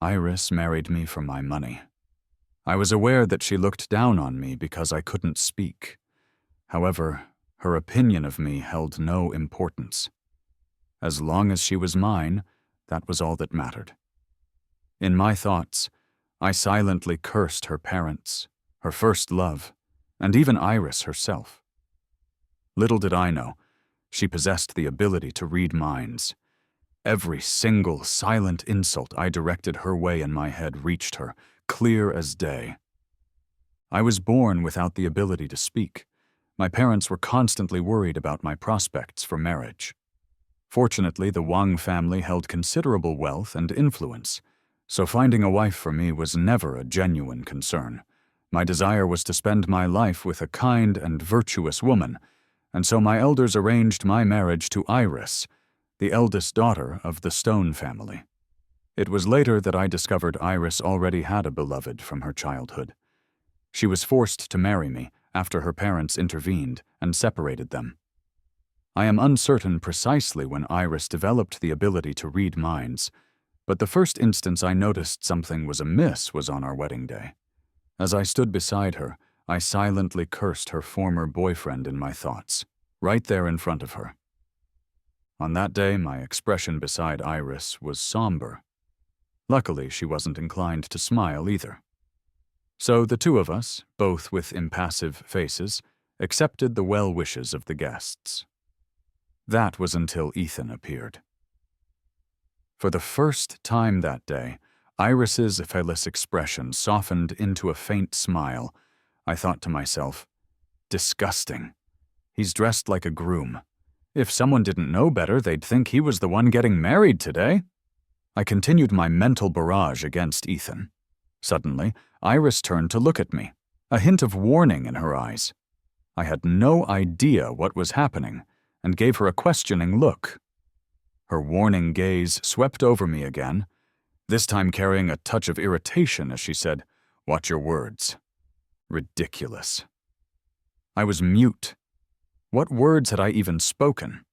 Iris married me for my money. I was aware that she looked down on me because I couldn't speak. However, her opinion of me held no importance. As long as she was mine, that was all that mattered. In my thoughts, I silently cursed her parents, her first love, and even Iris herself. Little did I know, she possessed the ability to read minds. Every single silent insult I directed her way in my head reached her, clear as day. I was born without the ability to speak. My parents were constantly worried about my prospects for marriage. Fortunately, the Wang family held considerable wealth and influence, so finding a wife for me was never a genuine concern. My desire was to spend my life with a kind and virtuous woman, and so my elders arranged my marriage to Iris, the eldest daughter of the Stone family. It was later that I discovered Iris already had a beloved from her childhood. She was forced to marry me after her parents intervened and separated them. I am uncertain precisely when Iris developed the ability to read minds, but the first instance I noticed something was amiss was on our wedding day. As I stood beside her, I silently cursed her former boyfriend in my thoughts, right there in front of her. On that day, my expression beside Iris was somber. Luckily, she wasn't inclined to smile either. So the two of us, both with impassive faces, accepted the well wishes of the guests. That was until Ethan appeared. For the first time that day, Iris's fearless expression softened into a faint smile. I thought to myself, disgusting. He's dressed like a groom. If someone didn't know better, they'd think he was the one getting married today. I continued my mental barrage against Ethan. Suddenly, Iris turned to look at me, a hint of warning in her eyes. I had no idea what was happening, and gave her a questioning look. Her warning gaze swept over me again, this time carrying a touch of irritation as she said, "Watch your words." Ridiculous. I was mute. What words had I even spoken?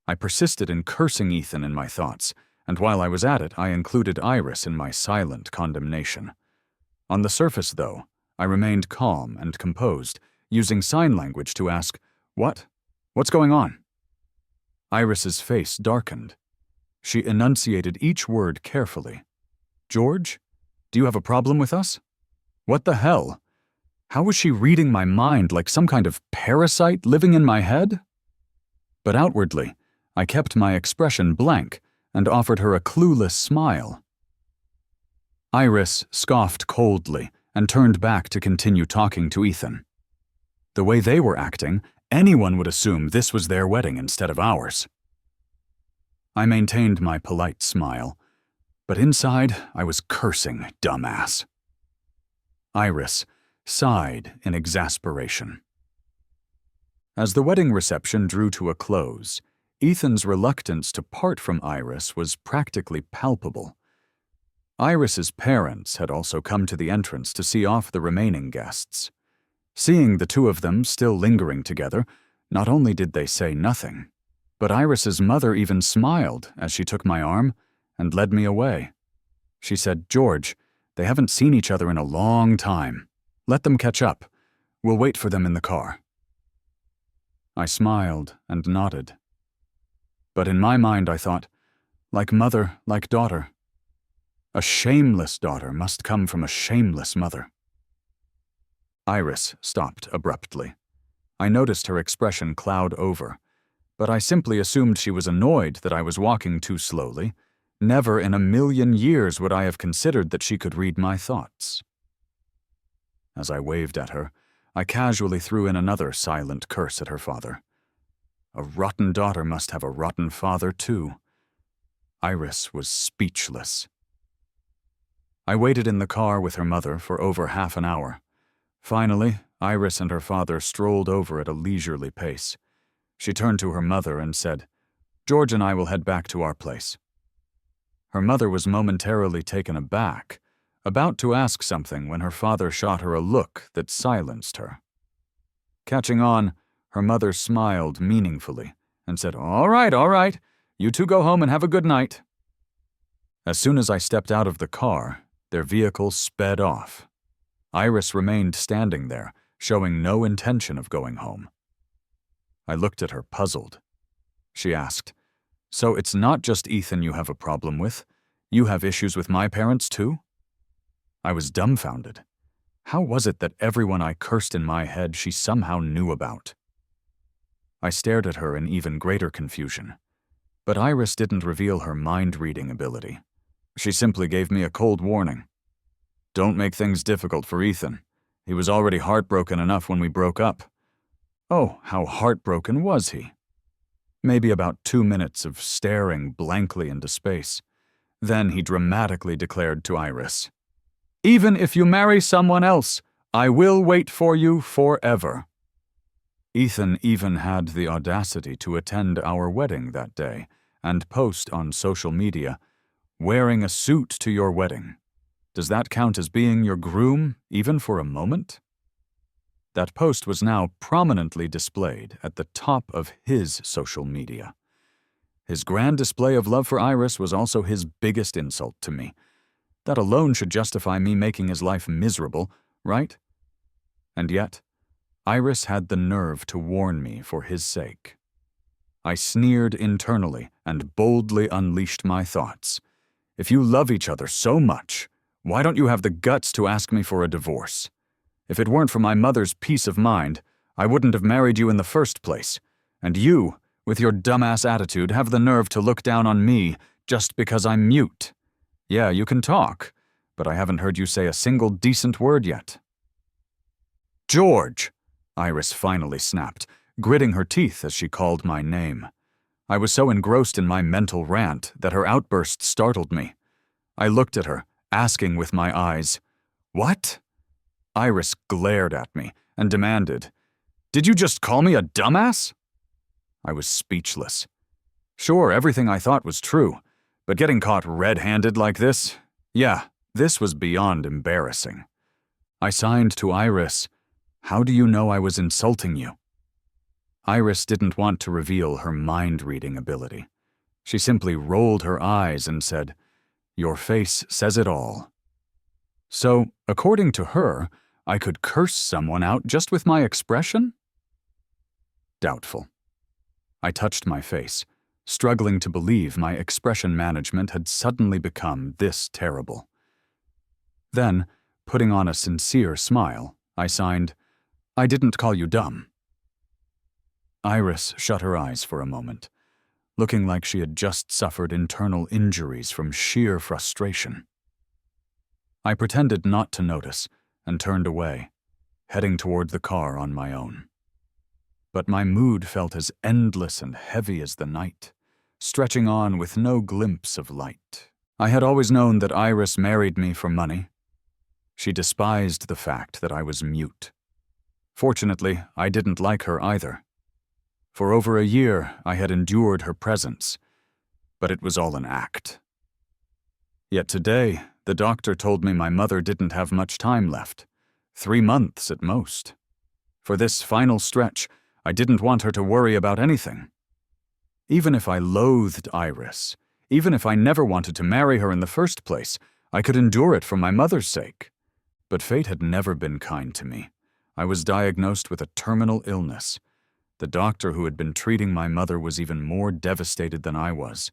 I persisted in cursing Ethan in my thoughts, and while I was at it, I included Iris in my silent condemnation. On the surface, though, I remained calm and composed, using sign language to ask, "What? What's going on?" Iris's face darkened. She enunciated each word carefully. "George, do you have a problem with us? What the hell? How was she reading my mind like some kind of parasite living in my head?" But outwardly, I kept my expression blank and offered her a clueless smile. Iris scoffed coldly and turned back to continue talking to Ethan. The way they were acting, anyone would assume this was their wedding instead of ours. I maintained my polite smile, but inside I was cursing dumbass. Iris sighed in exasperation. As the wedding reception drew to a close, Ethan's reluctance to part from Iris was practically palpable. Iris's parents had also come to the entrance to see off the remaining guests. Seeing the two of them still lingering together, not only did they say nothing, but Iris's mother even smiled as she took my arm and led me away. She said, "George, they haven't seen each other in a long time. Let them catch up. We'll wait for them in the car." I smiled and nodded. But in my mind I thought, like mother, like daughter. A shameless daughter must come from a shameless mother. Iris stopped abruptly. I noticed her expression cloud over, but I simply assumed she was annoyed that I was walking too slowly. Never in a million years would I have considered that she could read my thoughts. As I waved at her, I casually threw in another silent curse at her father. A rotten daughter must have a rotten father, too. Iris was speechless. I waited in the car with her mother for over half an hour. Finally, Iris and her father strolled over at a leisurely pace. She turned to her mother and said, "George and I will head back to our place." Her mother was momentarily taken aback, about to ask something when her father shot her a look that silenced her. Catching on, her mother smiled meaningfully and said, all right, you two go home and have a good night." As soon as I stepped out of the car, their vehicle sped off. Iris remained standing there, showing no intention of going home. I looked at her, puzzled. She asked, "So it's not just Ethan you have a problem with? You have issues with my parents too?" I was dumbfounded. How was it that everyone I cursed in my head she somehow knew about? I stared at her in even greater confusion. But Iris didn't reveal her mind-reading ability. She simply gave me a cold warning. "Don't make things difficult for Ethan. He was already heartbroken enough when we broke up." Oh, how heartbroken was he? Maybe about 2 minutes of staring blankly into space. Then he dramatically declared to Iris, "Even if you marry someone else, I will wait for you forever." Ethan even had the audacity to attend our wedding that day and post on social media, "Wearing a suit to your wedding. Does that count as being your groom, even for a moment?" That post was now prominently displayed at the top of his social media. His grand display of love for Iris was also his biggest insult to me. That alone should justify me making his life miserable, right? And yet, Iris had the nerve to warn me for his sake. I sneered internally and boldly unleashed my thoughts. If you love each other so much, why don't you have the guts to ask me for a divorce? If it weren't for my mother's peace of mind, I wouldn't have married you in the first place. And you, with your dumbass attitude, have the nerve to look down on me just because I'm mute. Yeah, you can talk, but I haven't heard you say a single decent word yet. "George!" Iris finally snapped, gritting her teeth as she called my name. I was so engrossed in my mental rant that her outburst startled me. I looked at her, asking with my eyes, "What?" Iris glared at me and demanded, "Did you just call me a dumbass?" I was speechless. Sure, everything I thought was true, but getting caught red-handed like this, yeah, this was beyond embarrassing. I signed to Iris, "How do you know I was insulting you?" Iris didn't want to reveal her mind-reading ability. She simply rolled her eyes and said, "Your face says it all." So, according to her, I could curse someone out just with my expression? Doubtful. I touched my face, struggling to believe my expression management had suddenly become this terrible. Then, putting on a sincere smile, I signed, "I didn't call you dumb." Iris shut her eyes for a moment, looking like she had just suffered internal injuries from sheer frustration. I pretended not to notice and turned away, heading toward the car on my own. But my mood felt as endless and heavy as the night, stretching on with no glimpse of light. I had always known that Iris married me for money. She despised the fact that I was mute. Fortunately, I didn't like her either. For over a year, I had endured her presence, but it was all an act. Yet today, the doctor told me my mother didn't have much time left, 3 months at most. For this final stretch, I didn't want her to worry about anything. Even if I loathed Iris, even if I never wanted to marry her in the first place, I could endure it for my mother's sake. But fate had never been kind to me. I was diagnosed with a terminal illness. The doctor who had been treating my mother was even more devastated than I was.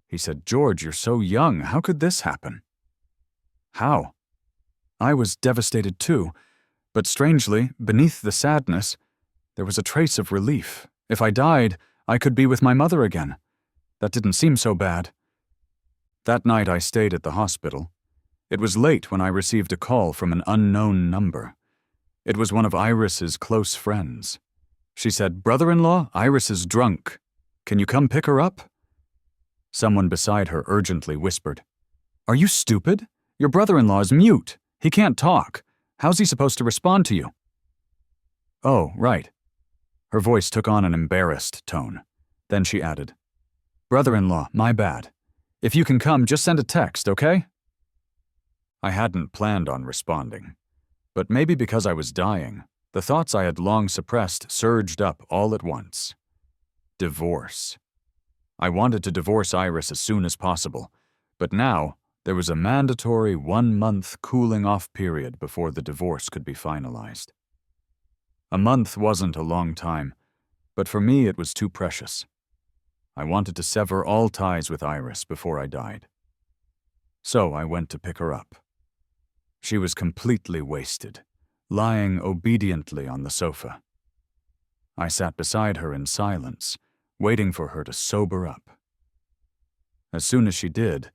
He said, "George, you're so young. How could this happen?" How? I was devastated too, but strangely, beneath the sadness, there was a trace of relief. If I died, I could be with my mother again. That didn't seem so bad. That night I stayed at the hospital. It was late when I received a call from an unknown number. It was one of Iris's close friends. She said, "Brother-in-law, Iris is drunk. Can you come pick her up?" Someone beside her urgently whispered, "Are you stupid? Your brother-in-law is mute. He can't talk. How's he supposed to respond to you?" "Oh, right." Her voice took on an embarrassed tone. Then she added, "Brother-in-law, my bad. If you can come, just send a text, okay?" I hadn't planned on responding, but maybe because I was dying, the thoughts I had long suppressed surged up all at once. Divorce. I wanted to divorce Iris as soon as possible, but now, There was a mandatory 1-month cooling-off period before the divorce could be finalized. A month wasn't a long time, but for me it was too precious. I wanted to sever all ties with Iris before I died. So I went to pick her up. She was completely wasted, lying obediently on the sofa. I sat beside her in silence, waiting for her to sober up. As soon as she did,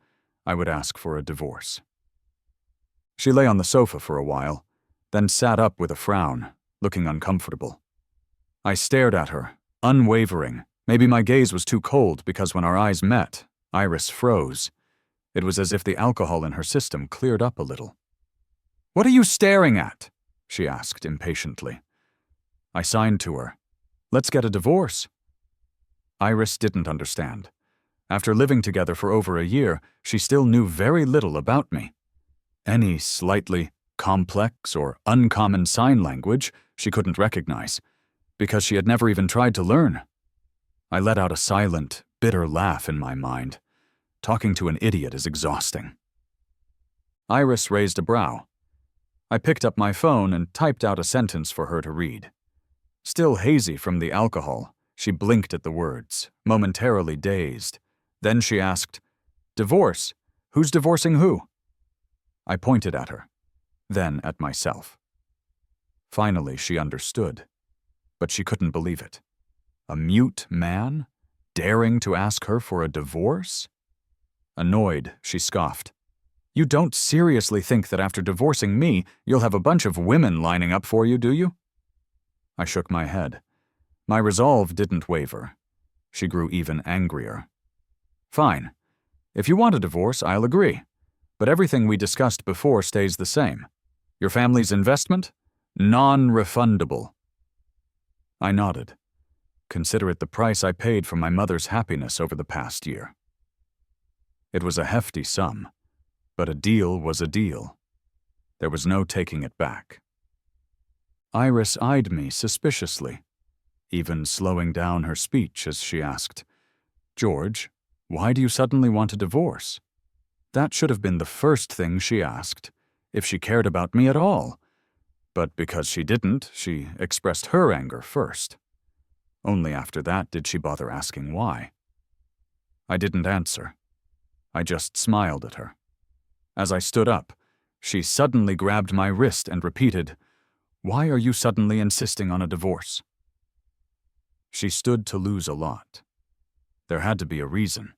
I would ask for a divorce. She lay on the sofa for a while, then sat up with a frown, looking uncomfortable. I stared at her, unwavering. Maybe my gaze was too cold because when our eyes met, Iris froze. It was as if the alcohol in her system cleared up a little. "What are you staring at?" she asked impatiently. I signed to her. "Let's get a divorce." Iris didn't understand. After living together for over a year, she still knew very little about me. Any slightly complex or uncommon sign language she couldn't recognize, because she had never even tried to learn. I let out a silent, bitter laugh in my mind. Talking to an idiot is exhausting. Iris raised a brow. I picked up my phone and typed out a sentence for her to read. Still hazy from the alcohol, she blinked at the words, momentarily dazed. Then she asked, "Divorce? Who's divorcing who?" I pointed at her, then at myself. Finally, she understood, but she couldn't believe it. A mute man, daring to ask her for a divorce? Annoyed, she scoffed. "You don't seriously think that after divorcing me, you'll have a bunch of women lining up for you, do you?" I shook my head. My resolve didn't waver. She grew even angrier. "Fine. If you want a divorce, I'll agree. But everything we discussed before stays the same. Your family's investment? Non-refundable." I nodded. Consider it the price I paid for my mother's happiness over the past year. It was a hefty sum, but a deal was a deal. There was no taking it back. Iris eyed me suspiciously, even slowing down her speech as she asked, "George, why do you suddenly want a divorce?" That should have been the first thing she asked, if she cared about me at all. But because she didn't, she expressed her anger first. Only after that did she bother asking why. I didn't answer. I just smiled at her. As I stood up, she suddenly grabbed my wrist and repeated, "Why are you suddenly insisting on a divorce?" She stood to lose a lot. There had to be a reason.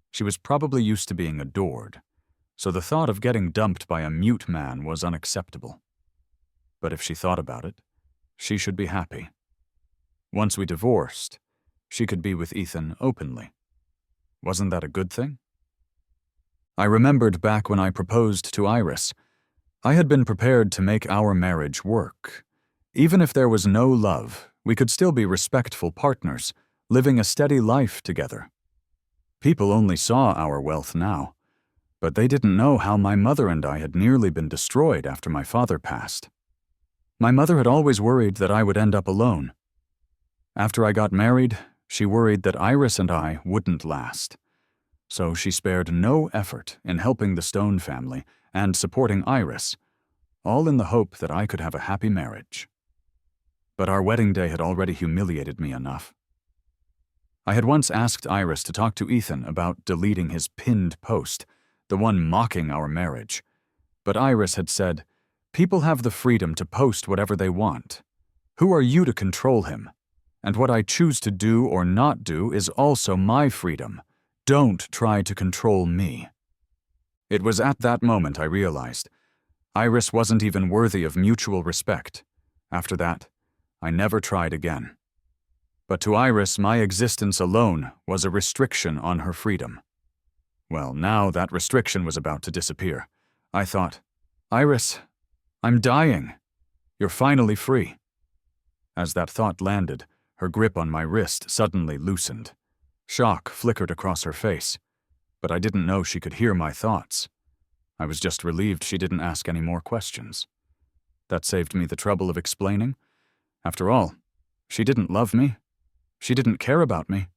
She was probably used to being adored, so the thought of getting dumped by a mute man was unacceptable. But if she thought about it, she should be happy. Once we divorced, she could be with Ethan openly. Wasn't that a good thing? I remembered back when I proposed to Iris. I had been prepared to make our marriage work. Even if there was no love, we could still be respectful partners, living a steady life together. People only saw our wealth now, but they didn't know how my mother and I had nearly been destroyed after my father passed. My mother had always worried that I would end up alone. After I got married, she worried that Iris and I wouldn't last. So she spared no effort in helping the Stone family and supporting Iris, all in the hope that I could have a happy marriage. But our wedding day had already humiliated me enough. I had once asked Iris to talk to Ethan about deleting his pinned post, the one mocking our marriage. But Iris had said, "People have the freedom to post whatever they want. Who are you to control him? And what I choose to do or not do is also my freedom. Don't try to control me." It was at that moment I realized Iris wasn't even worthy of mutual respect. After that, I never tried again. But to Iris, my existence alone was a restriction on her freedom. Well, now that restriction was about to disappear. I thought, "Iris, I'm dying. You're finally free." As that thought landed, her grip on my wrist suddenly loosened. Shock flickered across her face, but I didn't know she could hear my thoughts. I was just relieved she didn't ask any more questions. That saved me the trouble of explaining. After all, she didn't love me. She didn't care about me.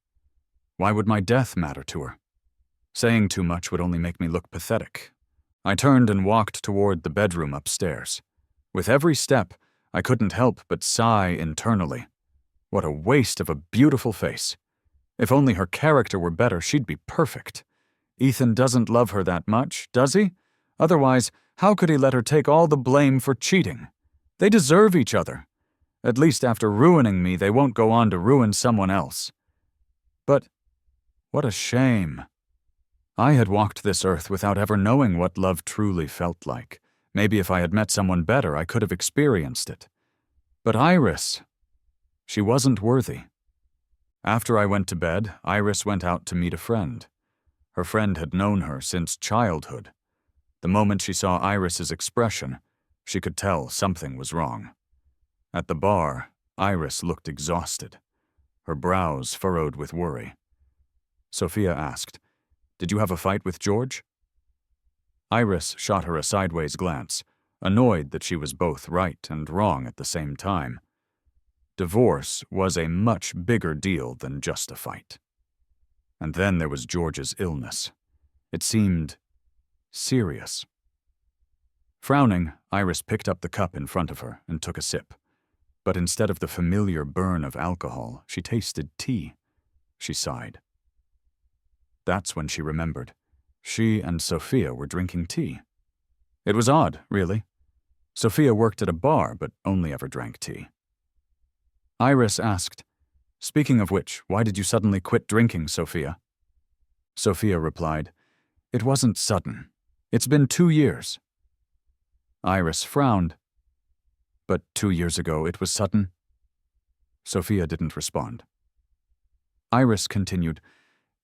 Why would my death matter to her? Saying too much would only make me look pathetic, I turned and walked toward the bedroom upstairs. With every step, I couldn't help but sigh internally. What a waste of a beautiful face. If only her character were better, she'd be perfect. Ethan doesn't love her that much, does he? Otherwise, how could he let her take all the blame for cheating? They deserve each other. At least after ruining me, they won't go on to ruin someone else. But what a shame. I had walked this earth without ever knowing what love truly felt like. Maybe if I had met someone better, I could have experienced it. But Iris, she wasn't worthy. After I went to bed, Iris went out to meet a friend. Her friend had known her since childhood. The moment she saw Iris's expression, she could tell something was wrong. At the bar, Iris looked exhausted, her brows furrowed with worry. Sophia asked, "Did you have a fight with George?" Iris shot her a sideways glance, annoyed that she was both right and wrong at the same time. Divorce was a much bigger deal than just a fight. And then there was George's illness. It seemed serious. Frowning, Iris picked up the cup in front of her and took a sip. But instead of the familiar burn of alcohol, she tasted tea. She sighed. That's when she remembered. She and Sophia were drinking tea. It was odd, really. Sophia worked at a bar, but only ever drank tea. Iris asked, "Speaking of which, why did you suddenly quit drinking, Sophia?" Sophia replied, "It wasn't sudden. It's been 2 years." Iris frowned. "But 2 years ago it was sudden?" Sophia didn't respond. Iris continued,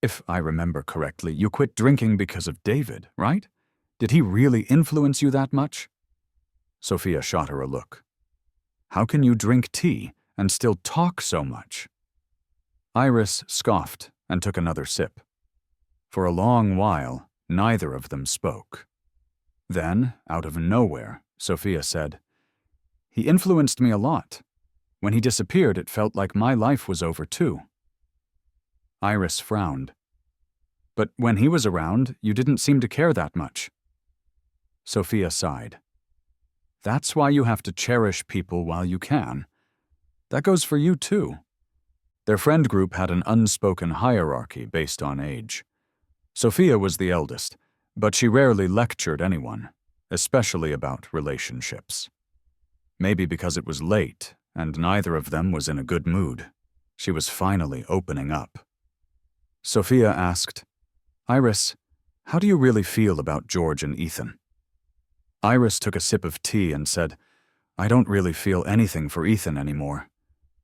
"If I remember correctly, you quit drinking because of David, right? Did he really influence you that much?" Sophia shot her a look. "How can you drink tea and still talk so much?" Iris scoffed and took another sip. For a long while, neither of them spoke. Then, out of nowhere, Sophia said, "He influenced me a lot. When he disappeared, it felt like my life was over too." Iris frowned. "But when he was around, you didn't seem to care that much." Sophia sighed. "That's why you have to cherish people while you can. That goes for you too." Their friend group had an unspoken hierarchy based on age. Sophia was the eldest, but she rarely lectured anyone, especially about relationships. Maybe because it was late and neither of them was in a good mood, she was finally opening up. Sophia asked, "Iris, how do you really feel about George and Ethan?" Iris took a sip of tea and said, "I don't really feel anything for Ethan anymore.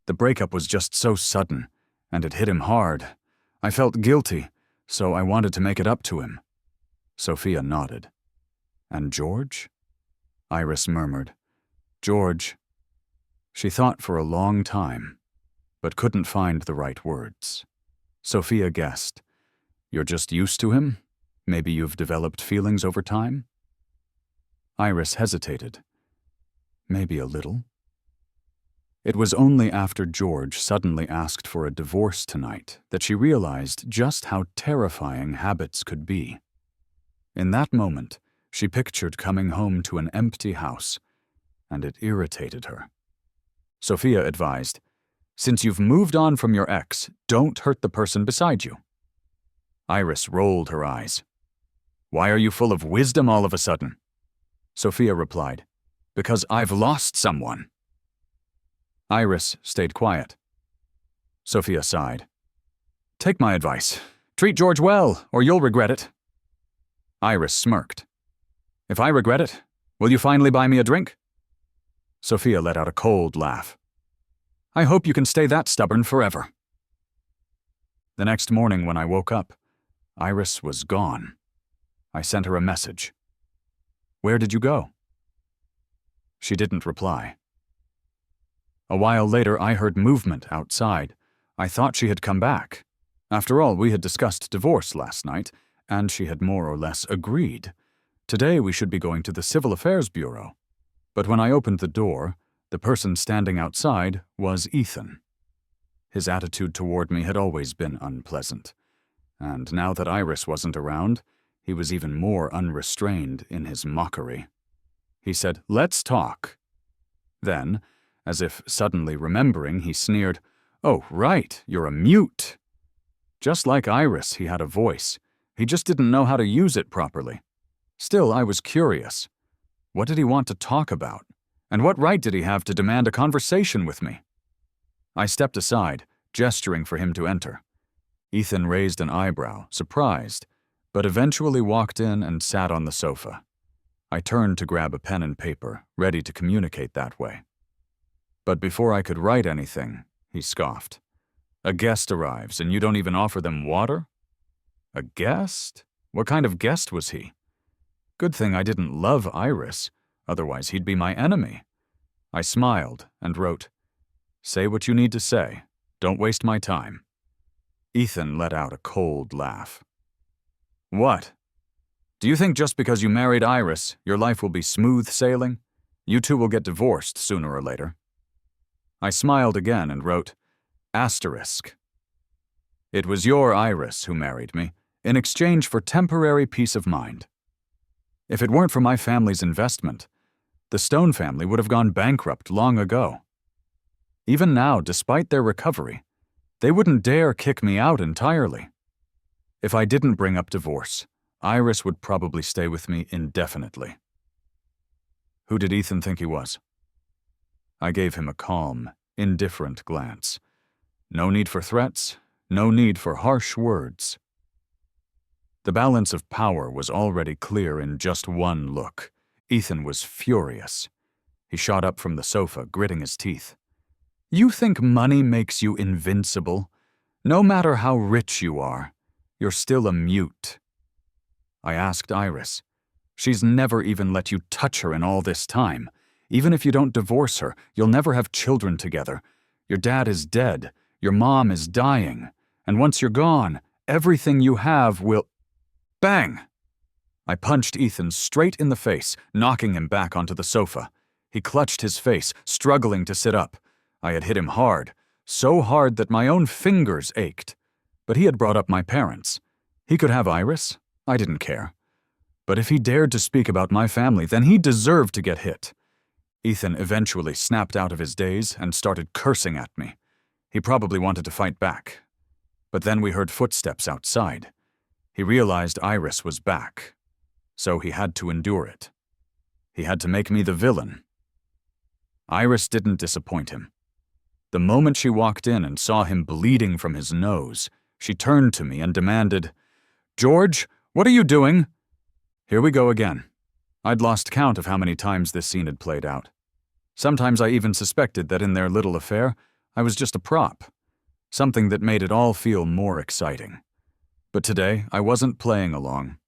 The breakup was just so sudden, and it hit him hard. I felt guilty, so I wanted to make it up to him." Sophia nodded. "And George?" Iris murmured. "George." She thought for a long time, but couldn't find the right words. Sophia guessed, "You're just used to him? Maybe you've developed feelings over time?" Iris hesitated. "Maybe a little." It was only after George suddenly asked for a divorce tonight that she realized just how terrifying habits could be. In that moment, she pictured coming home to an empty house, and it irritated her. Sophia advised, "Since you've moved on from your ex, don't hurt the person beside you." Iris rolled her eyes. "Why are you full of wisdom all of a sudden?" Sophia replied, "Because I've lost someone." Iris stayed quiet. Sophia sighed. "Take my advice. Treat George well, or you'll regret it." Iris smirked. "If I regret it, will you finally buy me a drink?" Sophia let out a cold laugh. "I hope you can stay that stubborn forever." The next morning when I woke up, Iris was gone. I sent her a message. "Where did you go?" She didn't reply. A while later, I heard movement outside. I thought she had come back. After all, we had discussed divorce last night, and she had more or less agreed. Today we should be going to the Civil Affairs Bureau. But when I opened the door, the person standing outside was Ethan. His attitude toward me had always been unpleasant. And now that Iris wasn't around, He was even more unrestrained in his mockery. He said, "Let's talk." Then, as if suddenly remembering, he sneered, "Oh, right, you're a mute." Just like Iris, he had a voice. He just didn't know how to use it properly. Still, I was curious. What did he want to talk about? And what right did he have to demand a conversation with me? I stepped aside, gesturing for him to enter. Ethan raised an eyebrow, surprised, but eventually walked in and sat on the sofa. I turned to grab a pen and paper, ready to communicate that way. But before I could write anything, he scoffed. "A guest arrives, and you don't even offer them water?" A guest? What kind of guest was he? Good thing I didn't love Iris, otherwise he'd be my enemy. I smiled and wrote, "Say what you need to say. Don't waste my time." Ethan let out a cold laugh. "What? Do you think just because you married Iris, your life will be smooth sailing? You two will get divorced sooner or later." I smiled again and wrote, "**. It was your Iris who married me, in exchange for temporary peace of mind. If it weren't for my family's investment, the Stone family would have gone bankrupt long ago. Even now, despite their recovery, they wouldn't dare kick me out entirely. If I didn't bring up divorce, Iris would probably stay with me indefinitely." Who did Ethan think he was? I gave him a calm, indifferent glance. No need for threats, no need for harsh words. The balance of power was already clear in just one look. Ethan was furious. He shot up from the sofa, gritting his teeth. "You think money makes you invincible? No matter how rich you are, you're still a mute." I asked Iris. "She's never even let you touch her in all this time. Even if you don't divorce her, you'll never have children together. Your dad is dead, your mom is dying, and once you're gone, everything you have will—" Bang! I punched Ethan straight in the face, knocking him back onto the sofa. He clutched his face, struggling to sit up. I had hit him hard, so hard that my own fingers ached. But he had brought up my parents. He could have Iris. I didn't care. But if he dared to speak about my family, then he deserved to get hit. Ethan eventually snapped out of his daze and started cursing at me. He probably wanted to fight back. But then we heard footsteps outside. He realized Iris was back, so he had to endure it. He had to make me the villain. Iris didn't disappoint him. The moment she walked in and saw him bleeding from his nose, she turned to me and demanded, "George, what are you doing?" Here we go again. I'd lost count of how many times this scene had played out. Sometimes I even suspected that in their little affair, I was just a prop, something that made it all feel more exciting. But today, I wasn't playing along.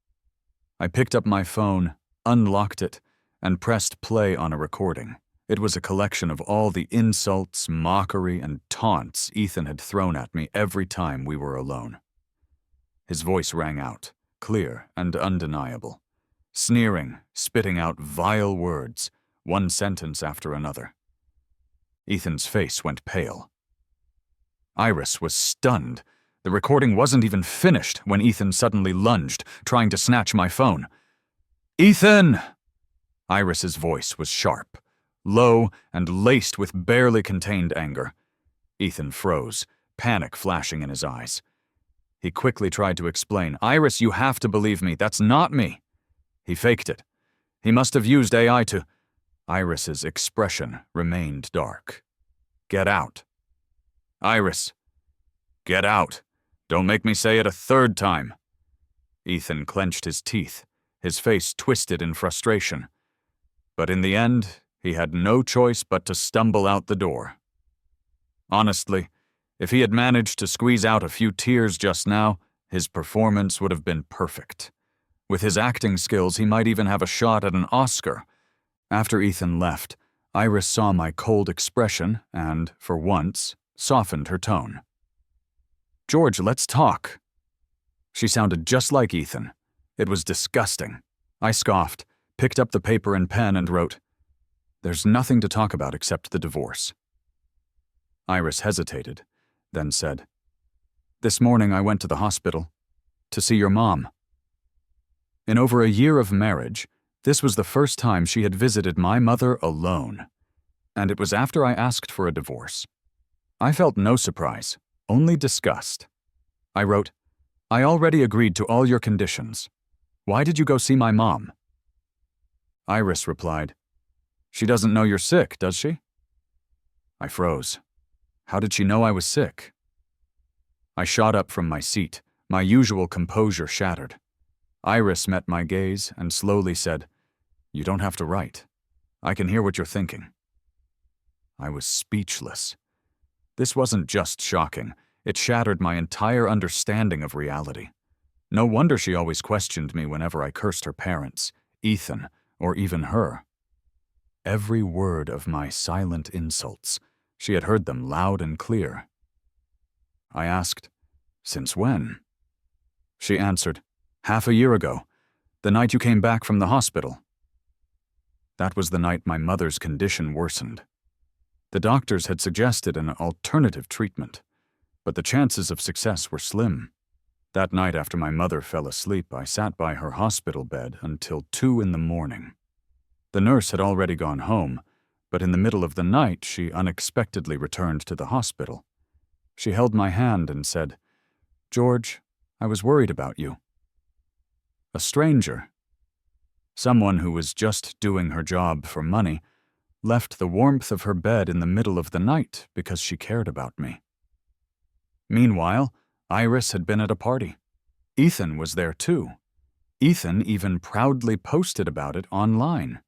I picked up my phone, unlocked it, and pressed play on a recording. It was a collection of all the insults, mockery, and taunts Ethan had thrown at me every time we were alone. His voice rang out, clear and undeniable, sneering, spitting out vile words, one sentence after another. Ethan's face went pale. Iris was stunned. The recording wasn't even finished when Ethan suddenly lunged, trying to snatch my phone. "Ethan!" Iris's voice was sharp, low, and laced with barely contained anger. Ethan froze, panic flashing in his eyes. He quickly tried to explain, "Iris, you have to believe me. That's not me." He faked it. He must have used AI to— Iris's expression remained dark. "Get out." "Iris, get out. Don't make me say it a third time." Ethan clenched his teeth, his face twisted in frustration. But in the end, he had no choice but to stumble out the door. Honestly, if he had managed to squeeze out a few tears just now, his performance would have been perfect. With his acting skills, he might even have a shot at an Oscar. After Ethan left, Iris saw my cold expression and, for once, softened her tone. "George, let's talk." She sounded just like Ethan. It was disgusting. I scoffed, picked up the paper and pen and wrote, "There's nothing to talk about except the divorce." Iris hesitated, then said, "This morning I went to the hospital to see your mom." In over a year of marriage, this was the first time she had visited my mother alone, and it was after I asked for a divorce. I felt no surprise, only disgust. I wrote, "I already agreed to all your conditions. Why did you go see my mom?" Iris replied, "She doesn't know you're sick, does she?" I froze. How did she know I was sick? I shot up from my seat, my usual composure shattered. Iris met my gaze and slowly said, "You don't have to write. I can hear what you're thinking." I was speechless. This wasn't just shocking, it shattered my entire understanding of reality. No wonder she always questioned me whenever I cursed her parents, Ethan, or even her. Every word of my silent insults, she had heard them loud and clear. I asked, "Since when?" She answered, "Half a year ago, the night you came back from the hospital." That was the night my mother's condition worsened. The doctors had suggested an alternative treatment, but the chances of success were slim. That night after my mother fell asleep, I sat by her hospital bed until 2 in the morning. The nurse had already gone home, but in the middle of the night she unexpectedly returned to the hospital. She held my hand and said, "George, I was worried about you." A stranger, someone who was just doing her job for money, left the warmth of her bed in the middle of the night because she cared about me. Meanwhile, Iris had been at a party. Ethan was there too. Ethan even proudly posted about it online.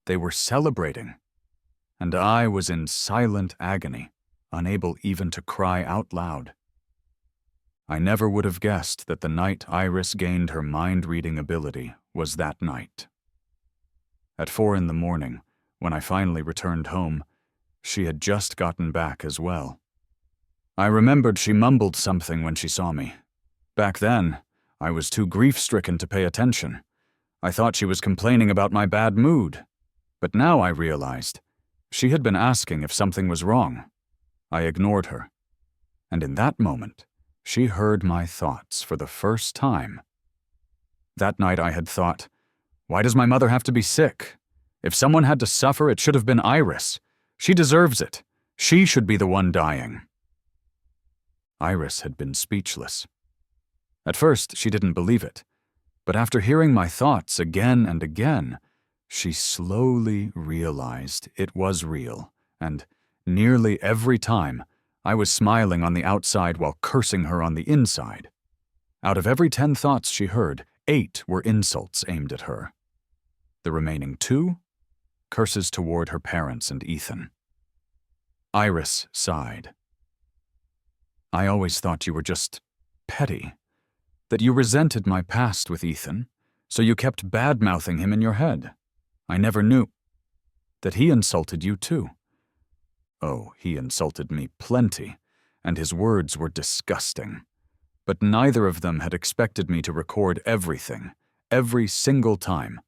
They were celebrating, and I was in silent agony, unable even to cry out loud. I never would have guessed that the night Iris gained her mind-reading ability was that night. At 4 in the morning, when I finally returned home, she had just gotten back as well. I remembered she mumbled something when she saw me. Back then, I was too grief-stricken to pay attention. I thought she was complaining about my bad mood. But now I realized she had been asking if something was wrong. I ignored her. And in that moment, she heard my thoughts for the first time. That night I had thought, why does my mother have to be sick? If someone had to suffer, it should have been Iris. She deserves it. She should be the one dying. Iris had been speechless. At first, she didn't believe it. But after hearing my thoughts again and again, she slowly realized it was real, and nearly every time, I was smiling on the outside while cursing her on the inside. Out of every 10 thoughts she heard, 8 were insults aimed at her. The remaining 2? Curses toward her parents and Ethan. Iris sighed. "I always thought you were just petty, that you resented my past with Ethan, so you kept bad-mouthing him in your head. I never knew that he insulted you too." Oh, he insulted me plenty, and his words were disgusting. But neither of them had expected me to record everything, every single time.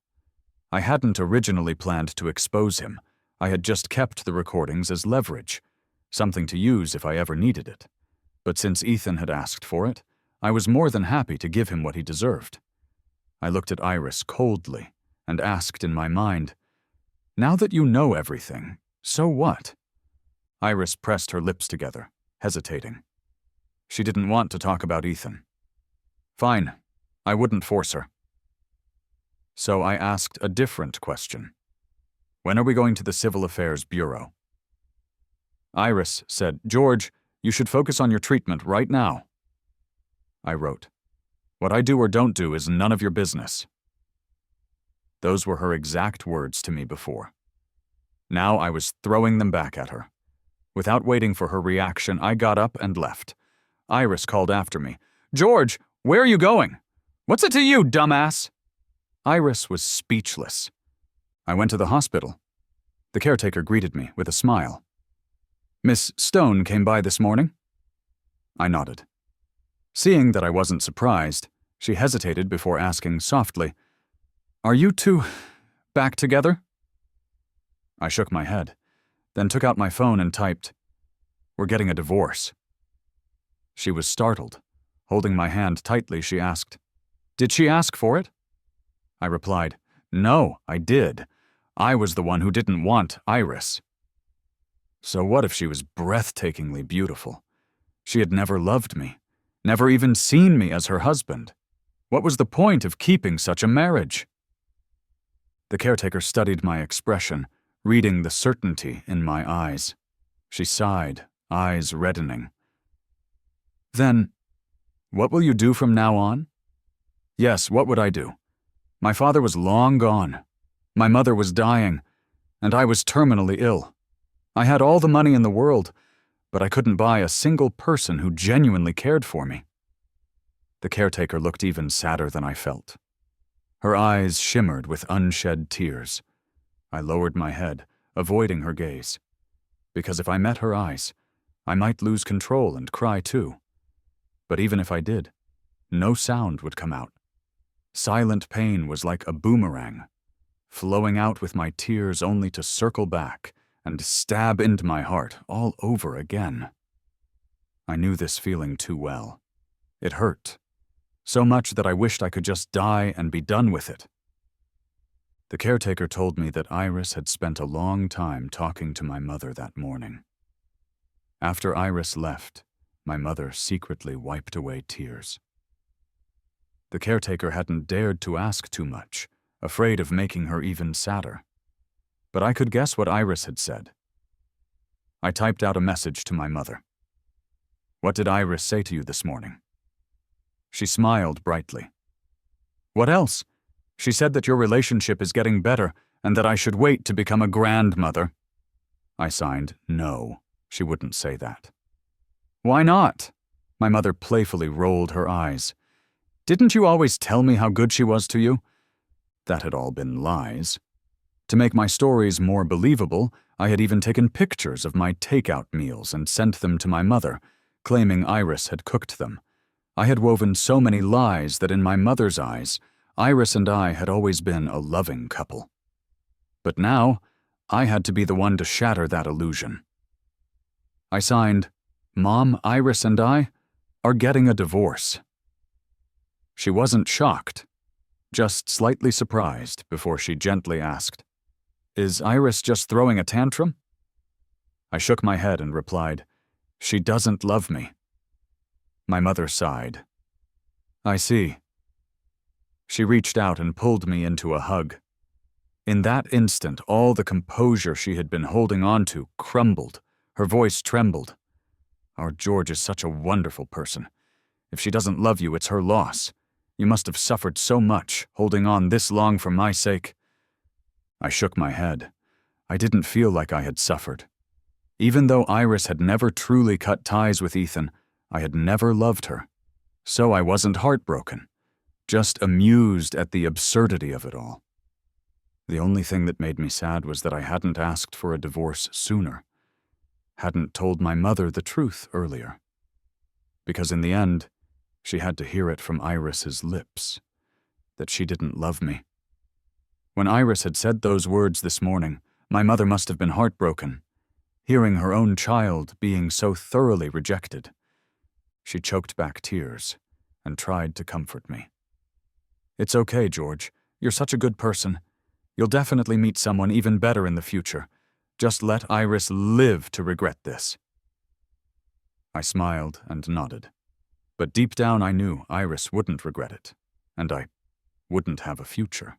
I hadn't originally planned to expose him. I had just kept the recordings as leverage, something to use if I ever needed it. But since Ethan had asked for it, I was more than happy to give him what he deserved. I looked at Iris coldly and asked in my mind, "Now that you know everything, so what?" Iris pressed her lips together, hesitating. She didn't want to talk about Ethan. Fine, I wouldn't force her. So I asked a different question. "When are we going to the Civil Affairs Bureau?" Iris said, "George, you should focus on your treatment right now." I wrote, "What I do or don't do is none of your business." Those were her exact words to me before. Now I was throwing them back at her. Without waiting for her reaction, I got up and left. Iris called after me, "George, where are you going? What's it to you, dumbass?" Iris was speechless. I went to the hospital. The caretaker greeted me with a smile. "Miss Stone came by this morning?" I nodded. Seeing that I wasn't surprised, she hesitated before asking softly, "Are you two back together?" I shook my head, then took out my phone and typed, "We're getting a divorce." She was startled. Holding my hand tightly, she asked, "Did she ask for it?" I replied, "No, I did. I was the one who didn't want Iris." So what if she was breathtakingly beautiful? She had never loved me, never even seen me as her husband. What was the point of keeping such a marriage? The caretaker studied my expression, reading the certainty in my eyes. She sighed, eyes reddening. "Then, what will you do from now on?" Yes, what would I do? My father was long gone. My mother was dying, and I was terminally ill. I had all the money in the world, but I couldn't buy a single person who genuinely cared for me. The caretaker looked even sadder than I felt. Her eyes shimmered with unshed tears. I lowered my head, avoiding her gaze, because if I met her eyes, I might lose control and cry too. But even if I did, no sound would come out. Silent pain was like a boomerang, flowing out with my tears only to circle back and stab into my heart all over again. I knew this feeling too well. It hurt, so much that I wished I could just die and be done with it. The caretaker told me that Iris had spent a long time talking to my mother that morning. After Iris left, my mother secretly wiped away tears. The caretaker hadn't dared to ask too much, afraid of making her even sadder. But I could guess what Iris had said. I typed out a message to my mother. "What did Iris say to you this morning?" She smiled brightly. "What else? She said that your relationship is getting better and that I should wait to become a grandmother." I signed, "No, she wouldn't say that." "Why not?" My mother playfully rolled her eyes. "Didn't you always tell me how good she was to you?" That had all been lies. To make my stories more believable, I had even taken pictures of my takeout meals and sent them to my mother, claiming Iris had cooked them. I had woven so many lies that in my mother's eyes, Iris and I had always been a loving couple. But now, I had to be the one to shatter that illusion. I signed, "Mom, Iris and I are getting a divorce." She wasn't shocked, just slightly surprised before she gently asked, "Is Iris just throwing a tantrum?" I shook my head and replied, "She doesn't love me." My mother sighed. "I see." She reached out and pulled me into a hug. In that instant, all the composure she had been holding on to crumbled. Her voice trembled. "Our George is such a wonderful person. If she doesn't love you, it's her loss. You must have suffered so much, holding on this long for my sake." I shook my head. I didn't feel like I had suffered. Even though Iris had never truly cut ties with Ethan, I had never loved her. So I wasn't heartbroken, just amused at the absurdity of it all. The only thing that made me sad was that I hadn't asked for a divorce sooner, hadn't told my mother the truth earlier. Because in the end, she had to hear it from Iris's lips, that she didn't love me. When Iris had said those words this morning, my mother must have been heartbroken, hearing her own child being so thoroughly rejected. She choked back tears and tried to comfort me. "It's okay, George. You're such a good person. You'll definitely meet someone even better in the future. Just let Iris live to regret this." I smiled and nodded. But deep down I knew Iris wouldn't regret it, and I wouldn't have a future.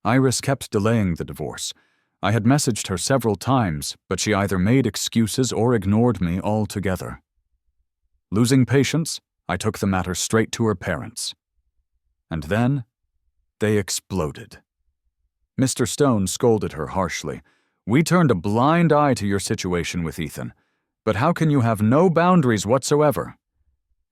Iris kept delaying the divorce. I had messaged her several times, but she either made excuses or ignored me altogether. Losing patience, I took the matter straight to her parents. And then, they exploded. Mr. Stone scolded her harshly. "We turned a blind eye to your situation with Ethan, but how can you have no boundaries whatsoever?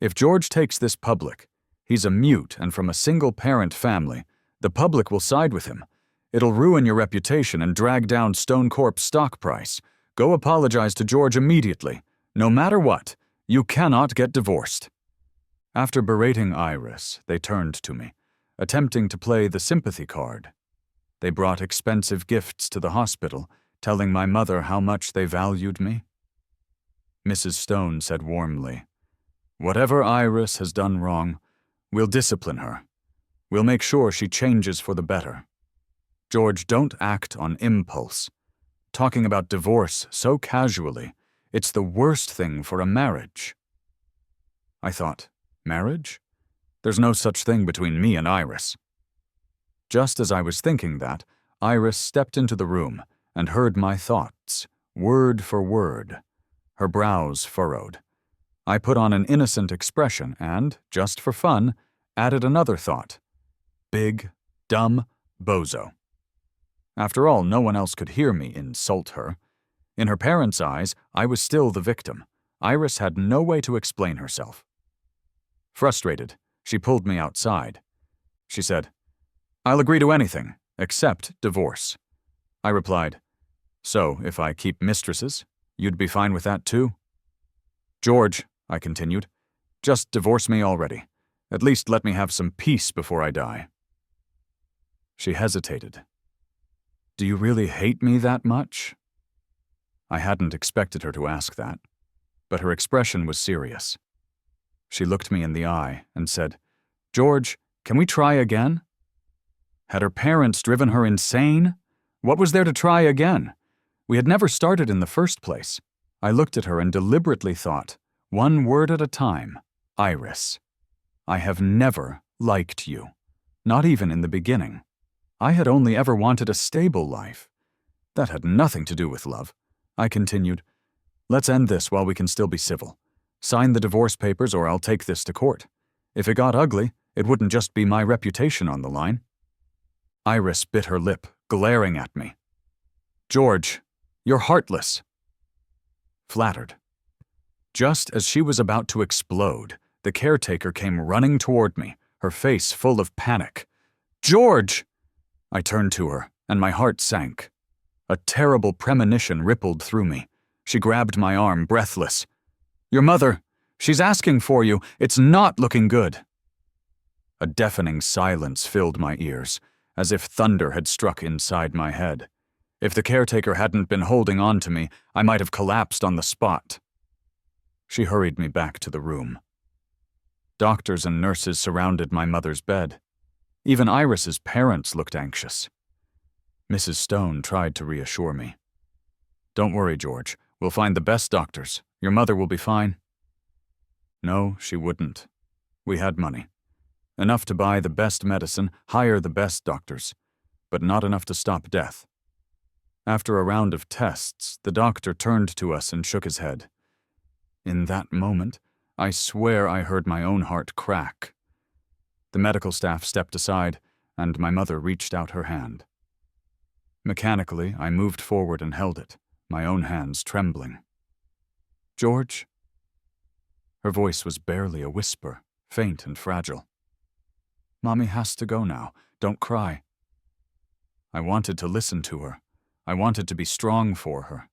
If George takes this public, he's a mute and from a single-parent family. The public will side with him. It'll ruin your reputation and drag down Stone Corp's stock price. Go apologize to George immediately. No matter what, you cannot get divorced." After berating Iris, they turned to me, attempting to play the sympathy card. They brought expensive gifts to the hospital, telling my mother how much they valued me. Mrs. Stone said warmly, "Whatever Iris has done wrong, we'll discipline her. We'll make sure she changes for the better. George, don't act on impulse. Talking about divorce so casually, it's the worst thing for a marriage." I thought, marriage? There's no such thing between me and Iris. Just as I was thinking that, Iris stepped into the room and heard my thoughts, word for word. Her brows furrowed. I put on an innocent expression and, just for fun, added another thought. Big, dumb, bozo. After all, no one else could hear me insult her. In her parents' eyes, I was still the victim. Iris had no way to explain herself. Frustrated, she pulled me outside. She said, "I'll agree to anything, except divorce." I replied, "So, if I keep mistresses, you'd be fine with that too?" "George," I continued, "just divorce me already. At least let me have some peace before I die." She hesitated. "Do you really hate me that much?" I hadn't expected her to ask that, but her expression was serious. She looked me in the eye and said, "George, can we try again?" Had her parents driven her insane? What was there to try again? We had never started in the first place. I looked at her and deliberately thought, one word at a time, "Iris, I have never liked you, not even in the beginning. I had only ever wanted a stable life. That had nothing to do with love." I continued, "Let's end this while we can still be civil. Sign the divorce papers or I'll take this to court. If it got ugly, it wouldn't just be my reputation on the line." Iris bit her lip, glaring at me. "George, you're heartless." Flattered. Just as she was about to explode, the caretaker came running toward me, her face full of panic. "George!" I turned to her, and my heart sank. A terrible premonition rippled through me. She grabbed my arm, breathless. "Your mother, she's asking for you. It's not looking good." A deafening silence filled my ears, as if thunder had struck inside my head. If the caretaker hadn't been holding on to me, I might have collapsed on the spot. She hurried me back to the room. Doctors and nurses surrounded my mother's bed. Even Iris's parents looked anxious. Mrs. Stone tried to reassure me. "Don't worry, George. We'll find the best doctors. Your mother will be fine." No, she wouldn't. We had money. Enough to buy the best medicine, hire the best doctors, but not enough to stop death. After a round of tests, the doctor turned to us and shook his head. In that moment, I swear I heard my own heart crack. The medical staff stepped aside, and my mother reached out her hand. Mechanically, I moved forward and held it, my own hands trembling. "George?" Her voice was barely a whisper, faint and fragile. "Mommy has to go now. Don't cry." I wanted to listen to her. I wanted to be strong for her.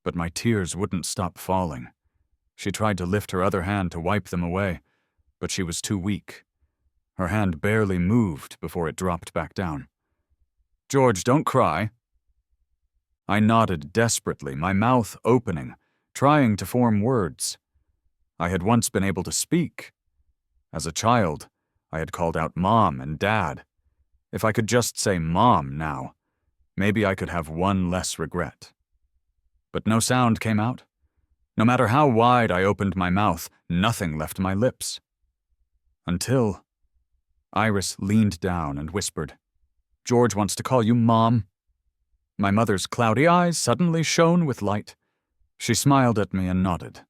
But my tears wouldn't stop falling. She tried to lift her other hand to wipe them away, but she was too weak. Her hand barely moved before it dropped back down. "George, don't cry." I nodded desperately, my mouth opening, trying to form words. I had once been able to speak. As a child, I had called out Mom and Dad. If I could just say Mom now, maybe I could have one less regret. But no sound came out. No matter how wide I opened my mouth, nothing left my lips. Until Iris leaned down and whispered, "George wants to call you Mom." My mother's cloudy eyes suddenly shone with light. She smiled at me and nodded.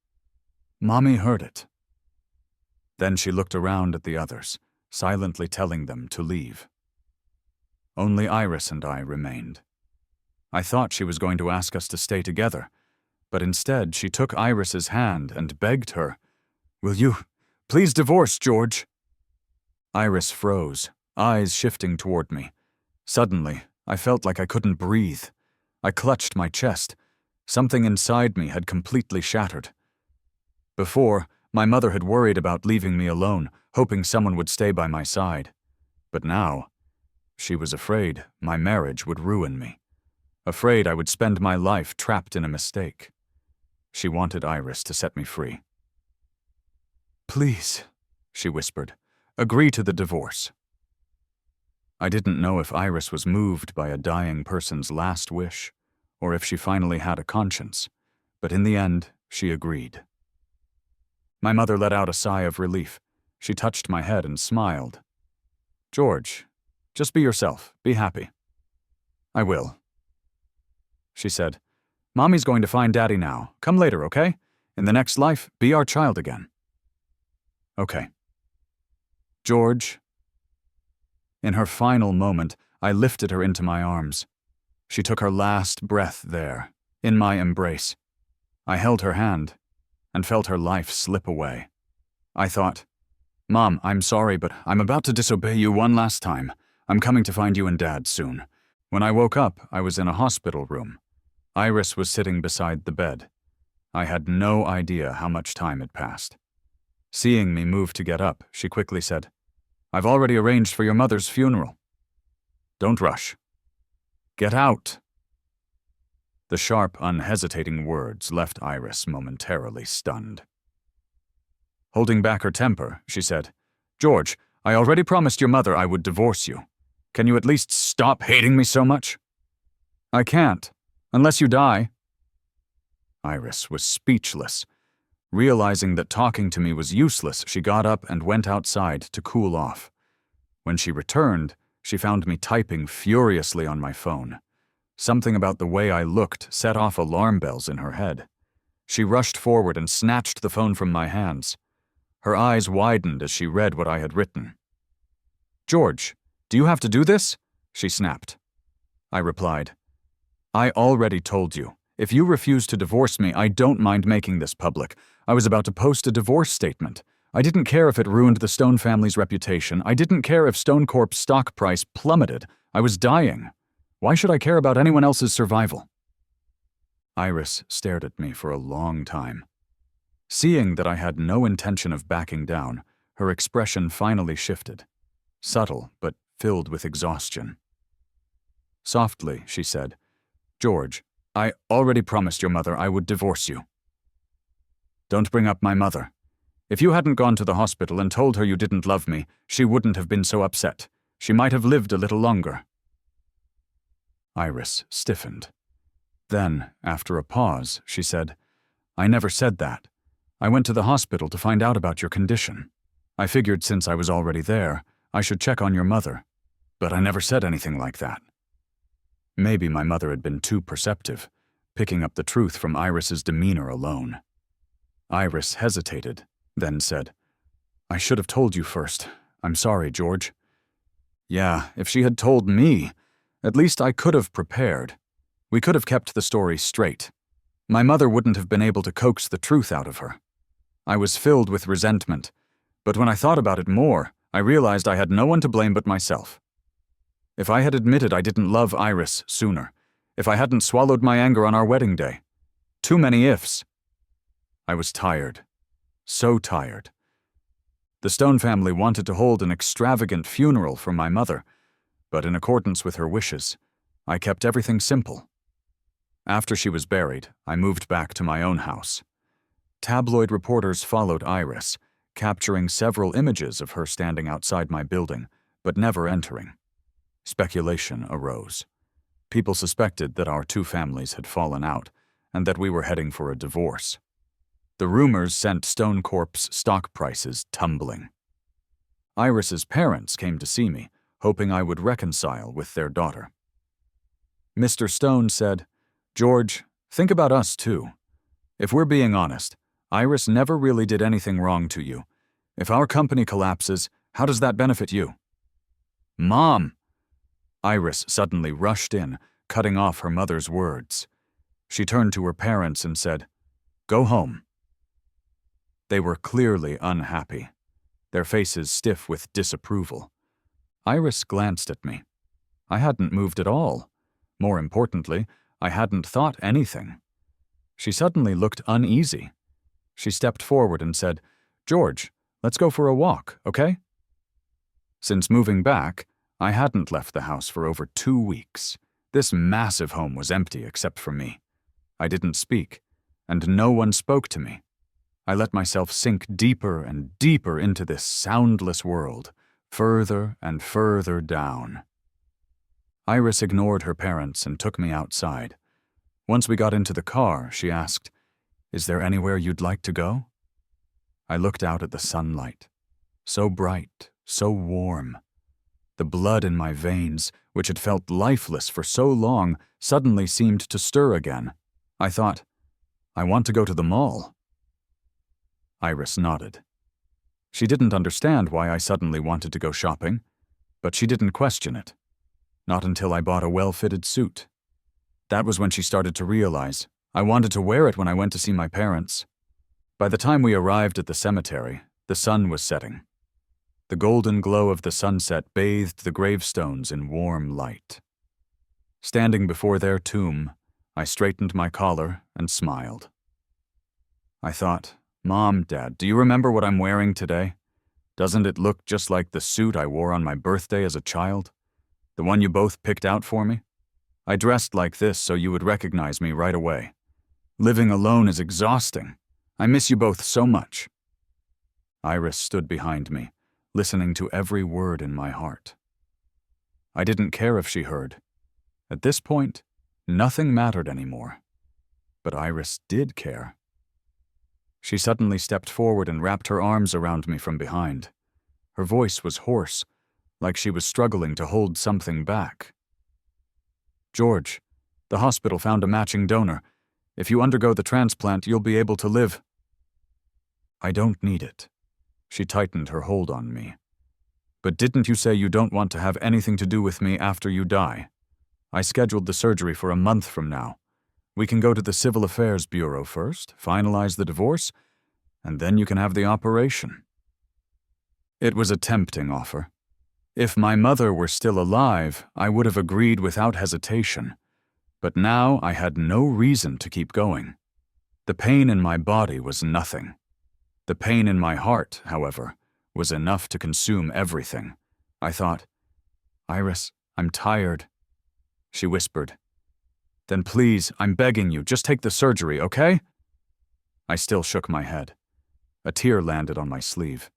Mommy heard it. Then she looked around at the others, silently telling them to leave. Only Iris and I remained. I thought she was going to ask us to stay together, but instead she took Iris's hand and begged her, "Will you please divorce, George?" Iris froze, eyes shifting toward me. Suddenly, I felt like I couldn't breathe. I clutched my chest. Something inside me had completely shattered. Before, my mother had worried about leaving me alone, hoping someone would stay by my side. But now, she was afraid my marriage would ruin me. Afraid I would spend my life trapped in a mistake. She wanted Iris to set me free. "Please," she whispered, "agree to the divorce." I didn't know if Iris was moved by a dying person's last wish, or if she finally had a conscience, but in the end, she agreed. My mother let out a sigh of relief. She touched my head and smiled. "George, just be yourself. Be happy." "I will," she said. "Mommy's going to find Daddy now. Come later, okay? In the next life, be our child again." "Okay." "George." In her final moment, I lifted her into my arms. She took her last breath there, in my embrace. I held her hand and felt her life slip away. I thought, "Mom, I'm sorry, but I'm about to disobey you one last time. I'm coming to find you and Dad soon." When I woke up, I was in a hospital room. Iris was sitting beside the bed. I had no idea how much time had passed. Seeing me move to get up, she quickly said, "I've already arranged for your mother's funeral." "Don't rush." "Get out." The sharp, unhesitating words left Iris momentarily stunned. Holding back her temper, she said, "George, I already promised your mother I would divorce you. Can you at least stop hating me so much?" "I can't, unless you die." Iris was speechless. Realizing that talking to me was useless, she got up and went outside to cool off. When she returned, she found me typing furiously on my phone. Something about the way I looked set off alarm bells in her head. She rushed forward and snatched the phone from my hands. Her eyes widened as she read what I had written. "George, do you have to do this?" she snapped. I replied, "I already told you. If you refuse to divorce me, I don't mind making this public. I was about to post a divorce statement. I didn't care if it ruined the Stone family's reputation. I didn't care if Stone Corp's stock price plummeted. I was dying. Why should I care about anyone else's survival?" Iris stared at me for a long time. Seeing that I had no intention of backing down, her expression finally shifted. Subtle, but filled with exhaustion. Softly, she said, "George, I already promised your mother I would divorce you." "Don't bring up my mother. If you hadn't gone to the hospital and told her you didn't love me, she wouldn't have been so upset. She might have lived a little longer." Iris stiffened. Then, after a pause, she said, "I never said that. I went to the hospital to find out about your condition. I figured since I was already there, I should check on your mother. But I never said anything like that." Maybe my mother had been too perceptive, picking up the truth from Iris's demeanor alone. Iris hesitated, then said, "I should have told you first. I'm sorry, George." Yeah, if she had told me, at least I could have prepared. We could have kept the story straight. My mother wouldn't have been able to coax the truth out of her. I was filled with resentment, but when I thought about it more, I realized I had no one to blame but myself. If I had admitted I didn't love Iris sooner, if I hadn't swallowed my anger on our wedding day. Too many ifs. I was tired. So tired. The Stone family wanted to hold an extravagant funeral for my mother, but in accordance with her wishes, I kept everything simple. After she was buried, I moved back to my own house. Tabloid reporters followed Iris, capturing several images of her standing outside my building, but never entering. Speculation arose. People suspected that our two families had fallen out, and that we were heading for a divorce. The rumors sent Stone Corp's stock prices tumbling. Iris's parents came to see me, hoping I would reconcile with their daughter. Mr. Stone said, "George, think about us too. If we're being honest, Iris never really did anything wrong to you. If our company collapses, how does that benefit you?" "Mom!" Iris suddenly rushed in, cutting off her mother's words. She turned to her parents and said, "Go home." They were clearly unhappy, their faces stiff with disapproval. Iris glanced at me. I hadn't moved at all. More importantly, I hadn't thought anything. She suddenly looked uneasy. She stepped forward and said, "George, let's go for a walk, okay?" Since moving back, I hadn't left the house for over 2 weeks. This massive home was empty except for me. I didn't speak, and no one spoke to me. I let myself sink deeper and deeper into this soundless world, further and further down. Iris ignored her parents and took me outside. Once we got into the car, she asked, "Is there anywhere you'd like to go?" I looked out at the sunlight. So bright, so warm. The blood in my veins, which had felt lifeless for so long, suddenly seemed to stir again. I thought, "I want to go to the mall." Iris nodded. She didn't understand why I suddenly wanted to go shopping, but she didn't question it. Not until I bought a well-fitted suit. That was when she started to realize I wanted to wear it when I went to see my parents. By the time we arrived at the cemetery, the sun was setting. The golden glow of the sunset bathed the gravestones in warm light. Standing before their tomb, I straightened my collar and smiled. I thought, "Mom, Dad, do you remember what I'm wearing today? Doesn't it look just like the suit I wore on my birthday as a child? The one you both picked out for me? I dressed like this so you would recognize me right away. Living alone is exhausting. I miss you both so much." Iris stood behind me, listening to every word in my heart. I didn't care if she heard. At this point, nothing mattered anymore. But Iris did care. She suddenly stepped forward and wrapped her arms around me from behind. Her voice was hoarse, like she was struggling to hold something back. "George, the hospital found a matching donor. If you undergo the transplant, you'll be able to live." "I don't need it." She tightened her hold on me. "But didn't you say you don't want to have anything to do with me after you die? I scheduled the surgery for a month from now. We can go to the Civil Affairs Bureau first, finalize the divorce, and then you can have the operation." It was a tempting offer. If my mother were still alive, I would have agreed without hesitation. But now I had no reason to keep going. The pain in my body was nothing. The pain in my heart, however, was enough to consume everything. I thought, "Iris, I'm tired." She whispered, "Then please, I'm begging you, just take the surgery, okay?" I still shook my head. A tear landed on my sleeve.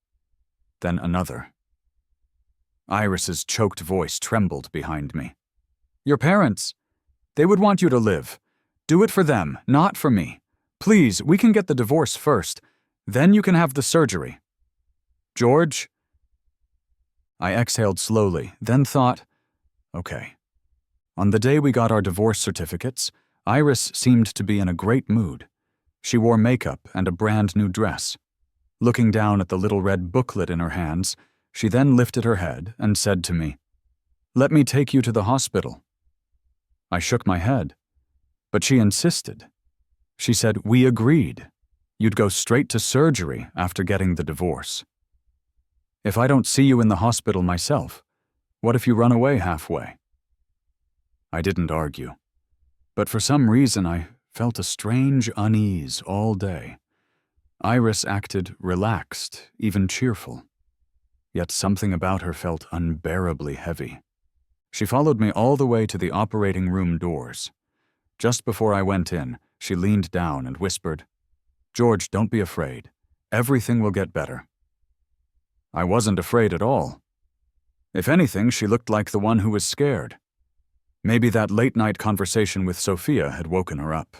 Then another. Iris's choked voice trembled behind me. "Your parents, they would want you to live. Do it for them, not for me. Please, we can get the divorce first. Then you can have the surgery." "George?" I exhaled slowly, then thought, okay. On the day we got our divorce certificates, Iris seemed to be in a great mood. She wore makeup and a brand new dress. Looking down at the little red booklet in her hands, she then lifted her head and said to me, "Let me take you to the hospital." I shook my head, but she insisted. She said, "We agreed. You'd go straight to surgery after getting the divorce. If I don't see you in the hospital myself, what if you run away halfway?" I didn't argue, but for some reason I felt a strange unease all day. Iris acted relaxed, even cheerful. Yet something about her felt unbearably heavy. She followed me all the way to the operating room doors. Just before I went in, she leaned down and whispered, "George, don't be afraid. Everything will get better." I wasn't afraid at all. If anything, she looked like the one who was scared. Maybe that late-night conversation with Sophia had woken her up.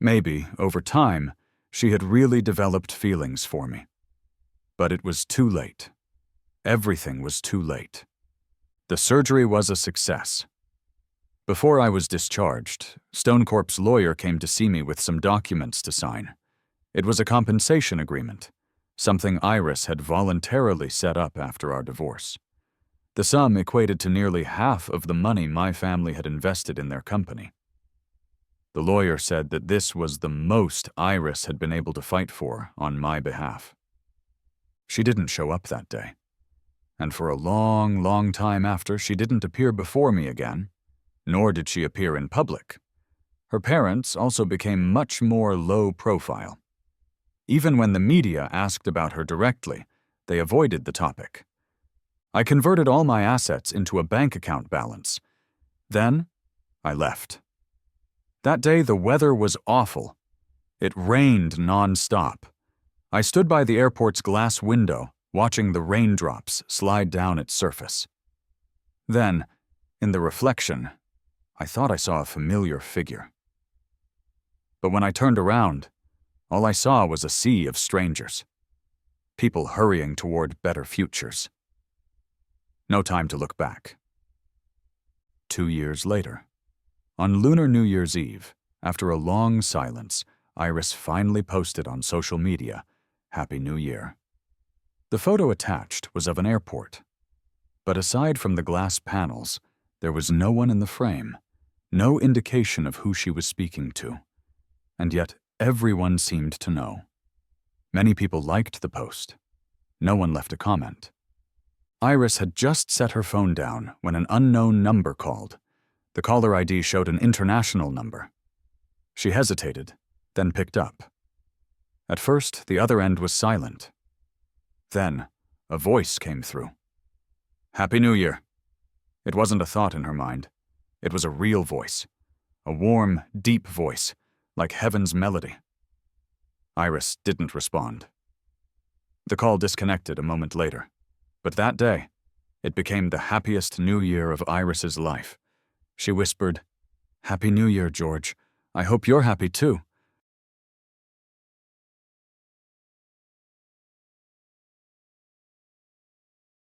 Maybe, over time, she had really developed feelings for me. But it was too late. Everything was too late. The surgery was a success. Before I was discharged, StoneCorp's lawyer came to see me with some documents to sign. It was a compensation agreement, something Iris had voluntarily set up after our divorce. The sum equated to nearly half of the money my family had invested in their company. The lawyer said that this was the most Iris had been able to fight for on my behalf. She didn't show up that day. And for a long, long time after, she didn't appear before me again, nor did she appear in public. Her parents also became much more low profile. Even when the media asked about her directly, they avoided the topic. I converted all my assets into a bank account balance. Then, I left. That day, the weather was awful. It rained non-stop. I stood by the airport's glass window, watching the raindrops slide down its surface. Then, in the reflection, I thought I saw a familiar figure. But when I turned around, all I saw was a sea of strangers. People hurrying toward better futures. No time to look back. 2 years later, on Lunar New Year's Eve, after a long silence, Iris finally posted on social media, "Happy New Year." The photo attached was of an airport. But aside from the glass panels, there was no one in the frame, no indication of who she was speaking to. And yet, everyone seemed to know. Many people liked the post. No one left a comment. Iris had just set her phone down when an unknown number called. The caller ID showed an international number. She hesitated, then picked up. At first, the other end was silent. Then, a voice came through. "Happy New Year." It wasn't a thought in her mind. It was a real voice. A warm, deep voice, like heaven's melody. Iris didn't respond. The call disconnected a moment later. But that day, it became the happiest New Year of Iris's life. She whispered, "Happy New Year, George. I hope you're happy too."